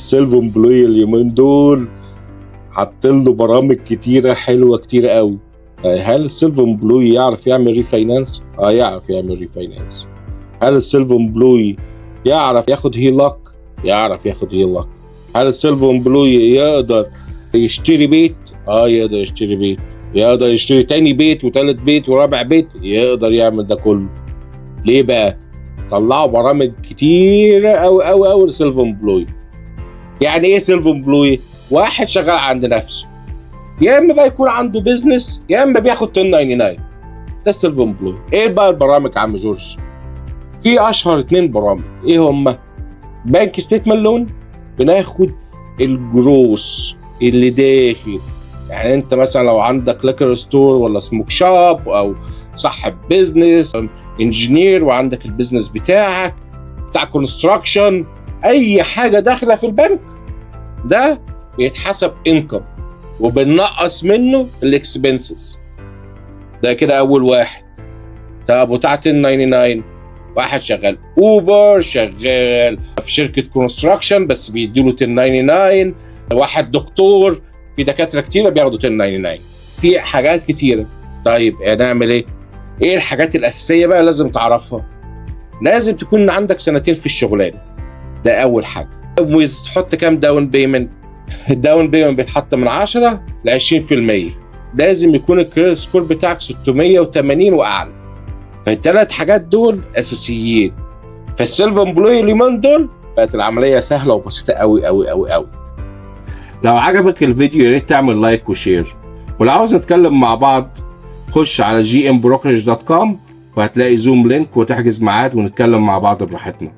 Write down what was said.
السيلف امبلوي اليومين دول حاطين له برامج كتيره حلوه كتير قوي. هل السيلف امبلوي يعرف يعمل ريفاينانس؟ يعرف يعمل ريفاينانس. هل السيلف امبلوي يعرف ياخد هيلاك؟ يعرف ياخد هيلاك. هل السيلف امبلوي يقدر يشتري بيت؟ يقدر يشتري بيت. يقدر يشتري تاني بيت وتالت بيت ورابع بيت، يقدر يعمل ده كله. ليه بقى؟ طلعوا برامج كتيره قوي قوي قوي للسيلف امبلوي. يعني ايه سيلف امبلوي؟ واحد شغال عند نفسه، يا اما بقى يكون عنده بيزنس يا اما بياخد 1099. ده السيلف امبلوي. ايه بقى البرامج عم جورج؟ في اشهر 2 برامج. ايه هما؟ بنك ستيتمنت لون، بناخد الجروس اللي داخل. يعني انت مثلا لو عندك ليكر ستور ولا سموك شوب او صاحب بيزنس انجينير وعندك البيزنس بتاعك بتاع كونستراكشن، اي حاجه داخله في البنك ده بيتحسب انكم وبنقص منه الاكسبنسز. ده كده اول واحد. طب بتاع 1099 واحد شغال اوبر، شغال في شركه كونستراكشن بس بيديله 1099. واحد دكتور، في دكاتره كتيره بياخدوا 1099. في حاجات كتيره. طيب هنعمل ايه؟ ايه الحاجات الاساسيه بقى لازم تعرفها؟ لازم تكون عندك 2 في الشغلانه. ده اول حاجه. وتحط كام داون بيمنت؟ الداون بيمنت بيتحط من 10 ل 20%. لازم يكون الكريدت سكور بتاعك 680 واعلى. فالثلاث حاجات دول اساسيين. فالسيلف امبلوي اليومين دول بقت العمليه سهله وبسيطه قوي قوي قوي قوي. لو عجبك الفيديو يا ريت تعمل لايك وشير، ولو عاوز نتكلم مع بعض خش على gmbrokerage.com وهتلاقي زوم لينك وتحجز ميعاد ونتكلم مع بعض براحتنا.